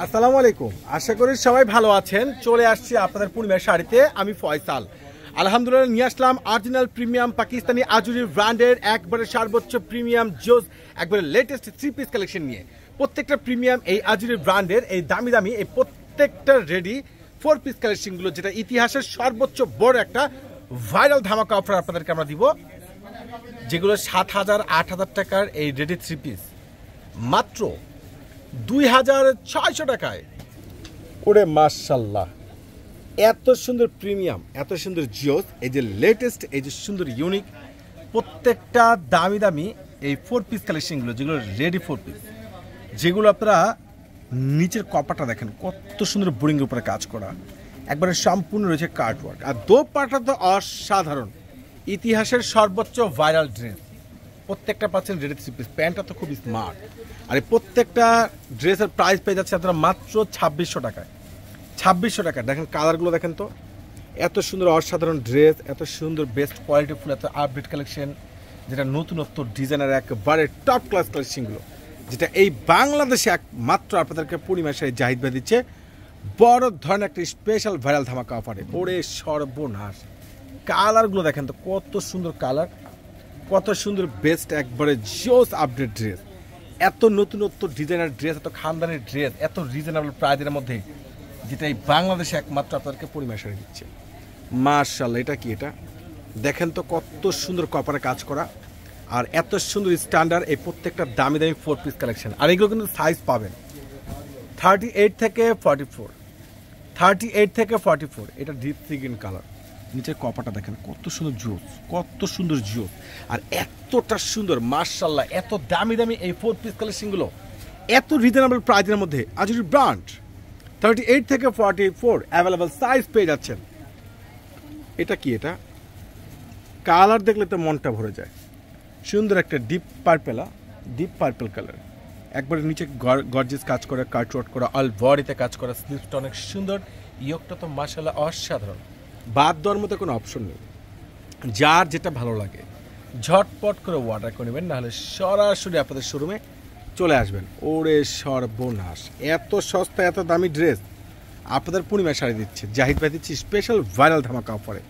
আসসালামু আলাইকুম। আশা করি সবাই ভালো আছেন। চলে আসছি আপনাদের পূর্ণিমার শাড়িতে। আমি ফয়সাল। আলহামদুলিল্লাহ নিয়ে আসলাম অরিজিনাল প্রিমিয়াম পাকিস্তানি আজুরি ব্র্যান্ডের একবারে সর্বোচ্চ প্রিমিয়াম জোস একবারে লেটেস্ট থ্রি পিস কালেকশন নিয়ে। প্রত্যেকটা প্রিমিয়াম এই আজুরি ব্র্যান্ডের এই দামি দামি এই প্রত্যেকটা রেডি 4 পিস কালেকশনগুলো, যেটা ইতিহাসের সর্বোচ্চ বড় একটা ভাইরাল ধামাকা অফার আপনাদেরকে আমরা দিব, যেগুলো 7,000 8,000 টাকার এই রেডি 3 পিস মাত্র 2,600 টাকায়। ওরে মাশাল্লাহ, এত সুন্দর প্রিমিয়াম, এত সুন্দর জিওস, এই যে লেটেস্ট, এই যে সুন্দর ইউনিক প্রত্যেকটা দামি দামি এই 4 পিস কালেকশনগুলো, যেগুলো রেডি 4 পিস, যেগুলো আপনারা নিচের কপাটা দেখেন কত সুন্দর বোরিংয়ের উপরে কাজ করা, একবারে সম্পূর্ণ রয়েছে কার্ড ওয়ার্ক। আর দোপাট্টা তো অসাধারণ, ইতিহাসের সর্বোচ্চ ভাইরাল ড্রেস। প্রত্যেকটা পাচ্ছেন রেডি 3 পিস। প্যান্টটা তো খুব স্মার্ট। আর এই প্রত্যেকটা ড্রেসের প্রাইস পেয়ে যাচ্ছে আপনারা মাত্র 2,600 টাকায়। 2,600 টাকা। দেখেন কালারগুলো দেখেন তো, এত সুন্দর অসাধারণ ড্রেস, এত সুন্দর বেস্ট কোয়ালিটি ফুল, এত আপডেট কালেকশন, যেটা নতুনত্ব ডিজাইনের একবারে টপ ক্লাস কালেকশনগুলো, যেটা এই বাংলাদেশে একমাত্র আপনাদেরকে পূর্ণিমাসে জাহিদ ভাই দিচ্ছে বড় ধরনের একটা স্পেশাল ভাইরাল ধামাকা অফারে। ওরে সর্বনাশ, কালারগুলো দেখেন তো কত সুন্দর কালার, কত সুন্দর বেস্ট একবারে জোস আপডেট ড্রেস, এত নতুনত্ব ডিজাইনার ড্রেস, এত খানদানের ড্রেস, এত রিজনেবল প্রাইসের মধ্যে, যেটা এই বাংলাদেশে একমাত্র আপনাদেরকে পরিমাশে দিচ্ছে। মাশাআল্লাহ, এটা কি? এটা দেখেন তো কত সুন্দর কপারে কাজ করা, আর এত সুন্দর স্ট্যান্ডার্ড এই প্রত্যেকটা দামি দামি 4 পিস কালেকশন। আর এগুলো কিন্তু সাইজ পাবেন 38 থেকে 44, 38 থেকে 44। এটা ডিপ সি গ্রিন কালার, নিচের কপাটা দেখেন কত সুন্দর জোস, কত সুন্দর জোস, আর এতটা সুন্দর মাশাআল্লাহ। এত দামি দামি এই 4 পিস কালেকশনগুলো এত রিজনেবল প্রাইসের মধ্যে আজুরি ব্র্যান্ড 38 থেকে 44 অ্যাভেলেবল সাইজ পেয়ে যাচ্ছেন। এটা কি? এটা কালার দেখলে তো মনটা ভরে যায়। সুন্দর একটা ডিপ পার্পল কালার, একবারে নিচে গর্জিয়াস কাজ করে, কাটওয়ার্ক করা, অল বডিতে কাজ করা, স্লিভসটা অনেক সুন্দর, ইয়োগটা তো মাশাআল্লাহ অসাধারণ। বাদ দেওয়ার মতো কোনো অপশন নেই। যার যেটা ভালো লাগে ঝটপট করে অর্ডার করে নেবেন, নাহলে সরাসরি আপনাদের শোরুমে চলে আসবেন। ওরে সর্বনাশ, এত সস্তা এত দামি ড্রেস আপনাদের পূর্ণিমা শাড়ি দিচ্ছে জাহিদ ভাই, দিচ্ছে স্পেশাল ভাইরাল ধামাকা অফারে।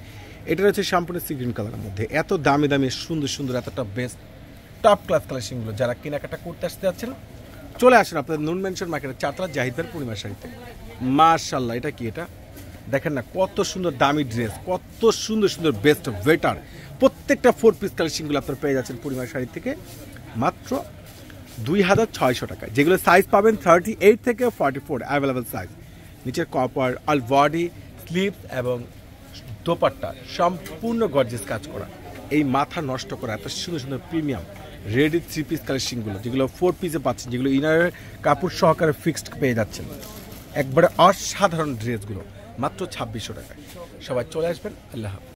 এটা রয়েছে সম্পূর্ণ সি গ্রিন কালারের মধ্যে। এত দামি দামি সুন্দর সুন্দর এতটা বেস্ট টপ ক্লাস কালেকশনগুলো যারা কেনাকাটা করতে আসতে যাচ্ছেন, চলে আসেন আপনাদের নুন মেনশন মার্কেটের 4 তলা জাহিদ ভাইয়ের পূর্ণিমা শাড়িতে। মাশাআল্লাহ, এটা কি? এটা দেখেন না কত সুন্দর দামি ড্রেস, কত সুন্দর সুন্দর বেস্ট ওয়েটার, প্রত্যেকটা 4 পিস কালেকশনগুলো আপনারা পেয়ে যাচ্ছেন পূর্ণিমা শাড়ি থেকে মাত্র 2,600 টাকায়, যেগুলো সাইজ পাবেন 38 থেকে 44 অ্যাভেলেবেল সাইজ। নিচের কপার, অল বডি, স্লিভস এবং দোপাট্টা সম্পূর্ণ গর্জিয়াস কাজ করা, এই মাথা নষ্ট করা এত সুন্দর সুন্দর প্রিমিয়াম রেডি 3 পিস কালেকশনগুলো, যেগুলো 4 পিসে পাচ্ছেন, যেগুলো ইনারের কাপড় সহকারে ফিক্সড পেয়ে যাচ্ছেন, একবারে অসাধারণ ড্রেসগুলো মাত্র 2,600 টাকায়। সবাই চলে আসবেন। আল্লাহ হাফেজ।